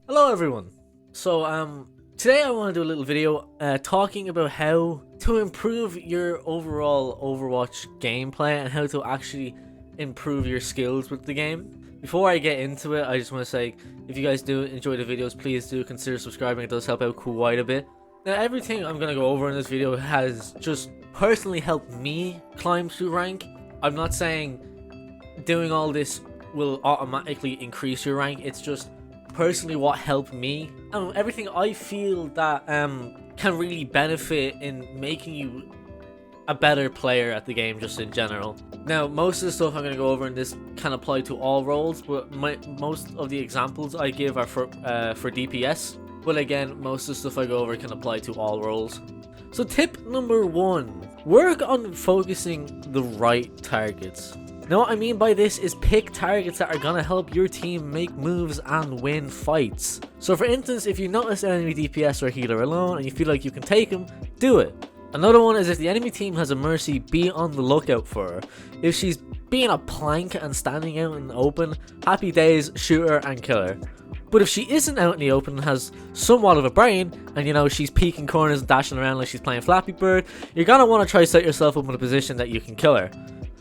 Hello everyone. Today I want to do a little video talking about how to improve your overall Overwatch gameplay and how to actually improve your skills with the game. Before I get into it, I just want to say, if you guys do enjoy the videos, please do consider subscribing. It does help out quite a bit. Now, everything I'm going to go over in this video has just personally helped me climb through rank. I'm not saying doing all this will automatically increase your rank. It's just personally what helped me and everything I feel that can really benefit in making you a better player at the game just in general. Now, most of the stuff I'm going to go over in this can apply to all roles, but most of the examples I give are for DPS. But again, most of the stuff I go over can apply to all roles. So tip number 1, work on focusing the right targets. Now, what I mean by this is pick targets that are gonna help your team make moves and win fights. So for instance, if you notice an enemy DPS or healer alone and you feel like you can take him, do it. Another one is if the enemy team has a Mercy, be on the lookout for her. If she's being a plank and standing out in the open, happy days, shoot her and kill her. But if she isn't out in the open and has somewhat of a brain, and you know, she's peeking corners and dashing around like she's playing Flappy Bird, you're gonna want to try set yourself up in a position that you can kill her.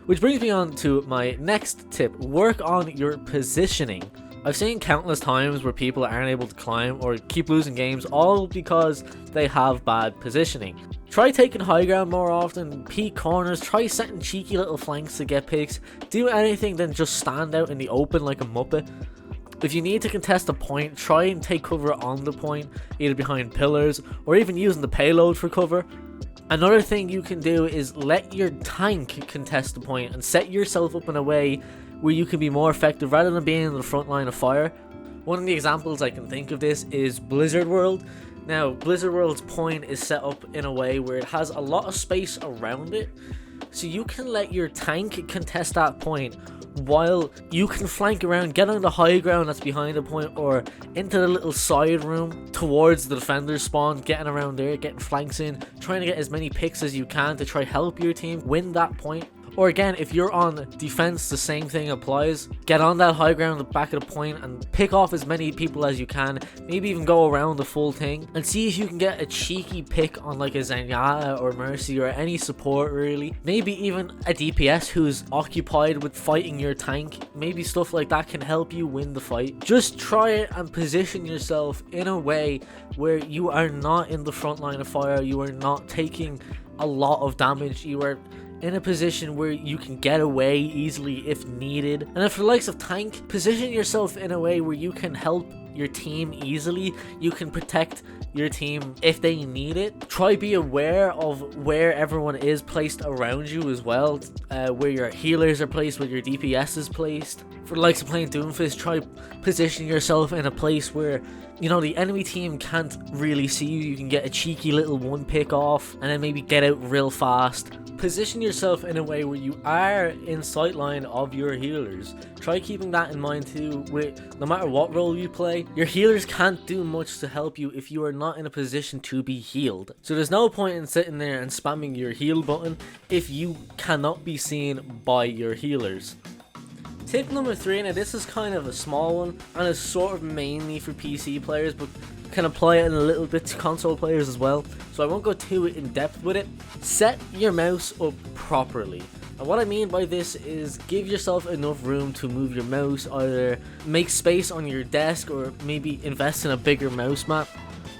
Which brings me on to my next tip, work on your positioning. I've seen countless times where people aren't able to climb or keep losing games all because they have bad positioning. Try taking high ground more often, peek corners, try setting cheeky little flanks to get picks, do anything than just stand out in the open like a muppet. If you need to contest a point, try and take cover on the point, either behind pillars or even using the payload for cover. Another thing you can do is let your tank contest the point and set yourself up in a way where you can be more effective rather than being in the front line of fire. One of the examples I can think of this is Blizzard World. Now, Blizzard World's point is set up in a way where it has a lot of space around it, so you can let your tank contest that point while you can flank around, get on the high ground that's behind the point or into the little side room towards the defender's spawn, getting around there, getting flanks in, trying to get as many picks as you can to try help your team win that point. Or again, if you're on defense, the same thing applies. Get on that high ground at the back of the point and pick off as many people as you can. Maybe even go around the full thing and see if you can get a cheeky pick on like a Zenyatta or Mercy or any support really. Maybe even a DPS who's occupied with fighting your tank. Maybe stuff like that can help you win the fight. Just try it and position yourself in a way where you are not in the front line of fire. You are not taking a lot of damage. You are in a position where you can get away easily if needed. And if for the likes of tank, position yourself in a way where you can help your team easily. You can protect your team if they need it. Try be aware of where everyone is placed around you as well, where your healers are placed, where your DPS is placed. For the likes of playing Doomfist, try position yourself in a place where, you know, the enemy team can't really see you. You can get a cheeky little one pick off and then maybe get out real fast. Position yourself in a way where you are in sightline of your healers. Try keeping that in mind too. With no matter what role you play, your healers can't do much to help you if you are not in a position to be healed. So there's no point in sitting there and spamming your heal button if you cannot be seen by your healers. Tip number 3, now this is kind of a small one and is sort of mainly for PC players, but can apply it in a little bit to console players as well, so I won't go too in depth with it. Set your mouse up properly. And what I mean by this is give yourself enough room to move your mouse, either make space on your desk or maybe invest in a bigger mouse mat.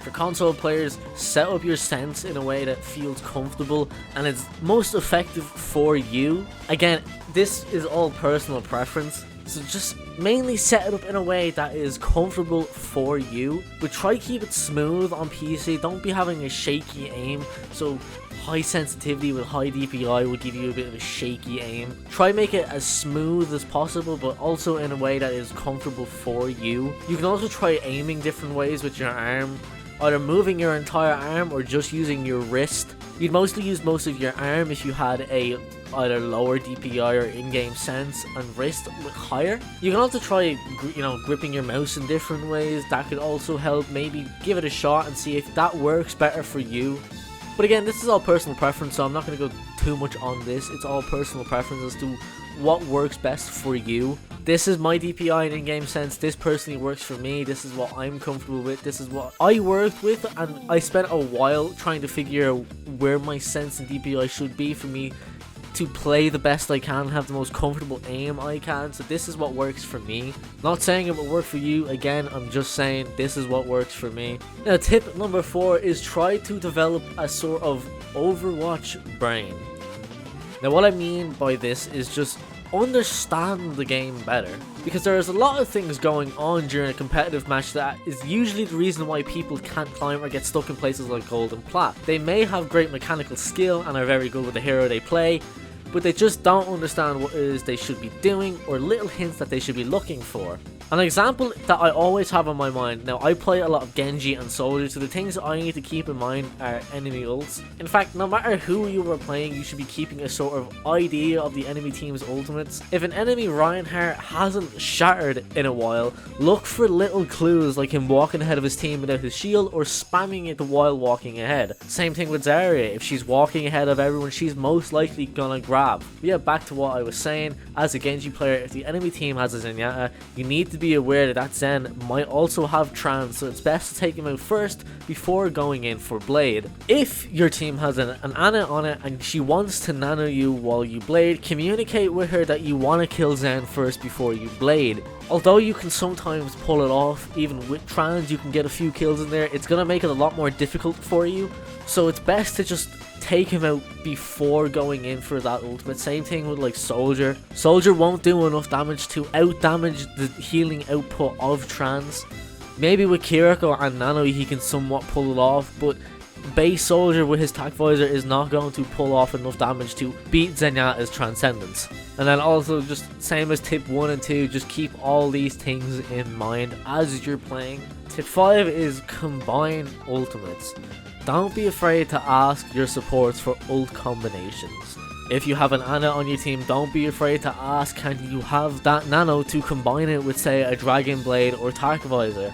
For console players, set up your sense in a way that feels comfortable and is most effective for you. Again, this is all personal preference, so just mainly set it up in a way that is comfortable for you, but try keep it smooth on PC. Don't be having a shaky aim, so high sensitivity with high DPI will give you a bit of a shaky aim. Try make it as smooth as possible, but also in a way that is comfortable for you. You can also try aiming different ways with your arm, either moving your entire arm or just using your wrist. You'd mostly use most of your arm if you had a either lower DPI or in-game sense, and wrist with higher. You can also try, gripping your mouse in different ways. That could also help. Maybe give it a shot and see if that works better for you. But again, this is all personal preference, so I'm not going to go too much on this. It's all personal preference as to what works best for you. This is my DPI in in-game sense. This personally works for me. This is what I'm comfortable with. This is what I worked with, and I spent a while trying to figure out where my sense and DPI should be for me to play the best I can, have the most comfortable aim I can. So this is what works for me. Not saying it will work for you. Again, I'm just saying this is what works for me. Now, tip number 4 is try to develop a sort of Overwatch brain. Now, what I mean by this is just understand the game better, because there's a lot of things going on during a competitive match that is usually the reason why people can't climb or get stuck in places like gold and plat. They may have great mechanical skill and are very good with the hero they play, but they just don't understand what it is they should be doing or little hints that they should be looking for. An example that I always have on my mind, now I play a lot of Genji and Soldier, so the things I need to keep in mind are enemy ults. In fact, no matter who you are playing, you should be keeping a sort of idea of the enemy team's ultimates. If an enemy Reinhardt hasn't shattered in a while, look for little clues like him walking ahead of his team without his shield or spamming it while walking ahead. Same thing with Zarya, if she's walking ahead of everyone, she's most likely gonna grab. But yeah, back to what I was saying, as a Genji player, if the enemy team has a Zenyatta, you need to be aware that Zen might also have Trance, so it's best to take him out first before going in for Blade. If your team has an Ana on it and she wants to nano you while you Blade, communicate with her that you want to kill Zen first before you Blade. Although you can sometimes pull it off, even with Trance you can get a few kills in there, it's going to make it a lot more difficult for you, so it's best to just take him out before going in for that ultimate. Same thing with like Soldier. Soldier won't do enough damage to out damage the healing output of Trance. Maybe with Kiriko and Nano he can somewhat pull it off, but base Soldier with his tac visor is not going to pull off enough damage to beat Zenyatta's Transcendence. And then also, just same as tip 1 and 2, just keep all these things in mind as you're playing. Tip 5 is combine ultimates. Don't be afraid to ask your supports for ult combinations. If you have an Ana on your team, don't be afraid to ask, can you have that nano to combine it with, say, a Dragon Blade or Tac Visor.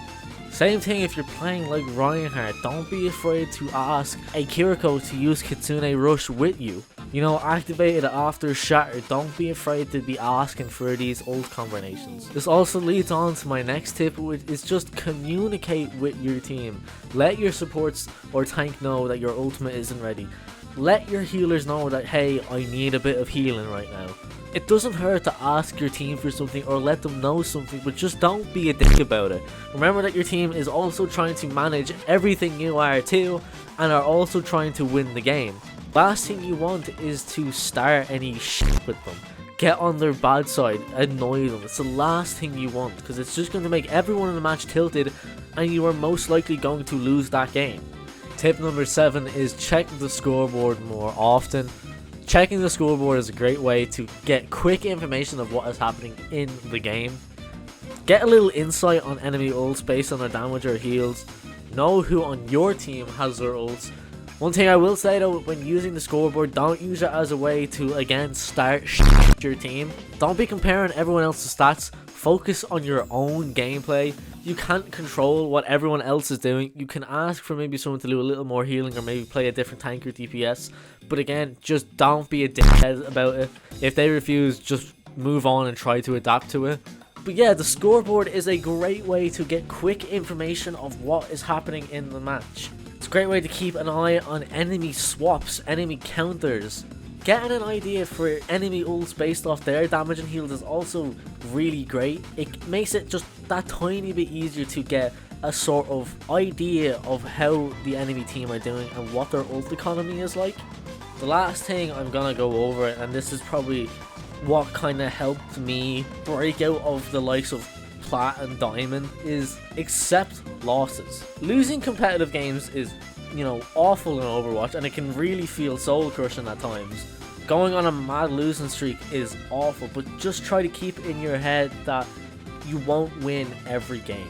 Same thing if you're playing like Reinhardt, don't be afraid to ask a Kiriko to use Kitsune Rush with you. You know, activate it after Shatter, don't be afraid to be asking for these ult combinations. This also leads on to my next tip, which is just communicate with your team. Let your supports or tank know that your ultimate isn't ready. Let your healers know that, hey, I need a bit of healing right now. It doesn't hurt to ask your team for something or let them know something, but just don't be a dick about it. Remember that your team is also trying to manage everything you are too, and are also trying to win the game. Last thing you want is to start any shit with them. Get on their bad side, annoy them. It's the last thing you want, because it's just going to make everyone in the match tilted, and you are most likely going to lose that game. Tip number 7 is check the scoreboard more often. Checking the scoreboard is a great way to get quick information of what is happening in the game. Get a little insight on enemy ults based on their damage or heals. Know who on your team has their ults. One thing I will say though, when using the scoreboard, don't use it as a way to again start your team. Don't be comparing everyone else's stats. Focus on your own gameplay. You can't control what everyone else is doing. You can ask for maybe someone to do a little more healing or maybe play a different tank or DPS. But again, just don't be a dickhead about it. If they refuse, just move on and try to adapt to it. But yeah, the scoreboard is a great way to get quick information of what is happening in the match. It's a great way to keep an eye on enemy swaps, enemy counters. Getting an idea for enemy ults based off their damage and heals is also really great. It makes it just that tiny bit easier to get a sort of idea of how the enemy team are doing and what their ult economy is like. The last thing I'm gonna go over, and this is probably what kind of helped me break out of the likes of Plat and Diamond, is accept losses. Losing competitive games is, you know, awful in Overwatch, and it can really feel soul crushing at times. Going on a mad losing streak is awful, but just try to keep in your head that you won't win every game.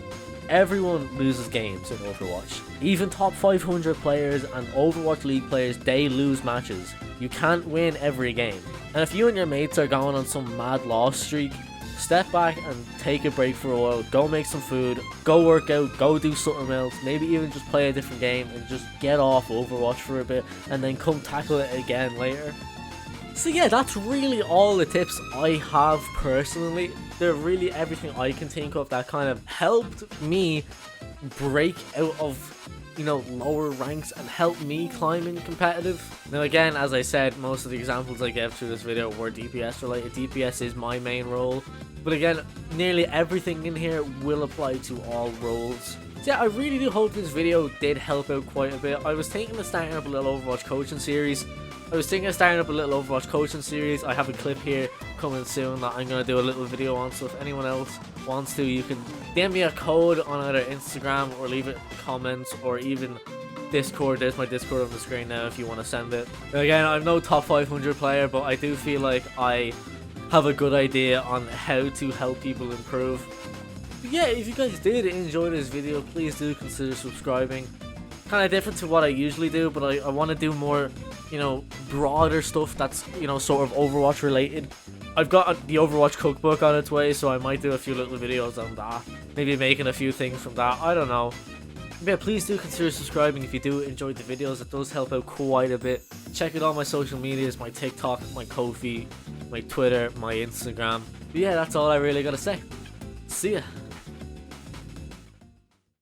Everyone loses games in Overwatch. Even top 500 players and Overwatch League players, they lose matches. You can't win every game. And if you and your mates are going on some mad loss streak, step back and take a break for a while. Go make some food, go work out, go do something else. Maybe even just play a different game and just get off Overwatch for a bit and then come tackle it again later. So yeah, that's really all the tips I have personally. They're really everything I can think of that kind of helped me break out of, you know, lower ranks and help me climb in competitive. Now again, as I said, most of the examples I gave through this video were DPS related. DPS is my main role, but again, nearly everything in here will apply to all roles. So yeah, I really do hope this video did help out quite a bit. I was thinking of starting up a little Overwatch coaching series. I have a clip here coming soon that I'm going to do a little video on, so if anyone else wants to, you can DM me a code on either Instagram or leave it in the comments, or even Discord. There's my Discord on the screen now if you want to send it. Now again, I'm no top 500 player, but I do feel like I have a good idea on how to help people improve. But yeah, if you guys did enjoy this video, please do consider subscribing. Kind of different to what I usually do, but I want to do more, you know, broader stuff that's, you know, sort of Overwatch related. I've got the Overwatch cookbook on its way, so I might do a few little videos on that. Maybe making a few things from that, I don't know. But yeah, please do consider subscribing if you do enjoy the videos. It does help out quite a bit. Check out all my social medias, my TikTok, my Ko-fi, my Twitter, my Instagram. But yeah, that's all I really gotta say. See ya.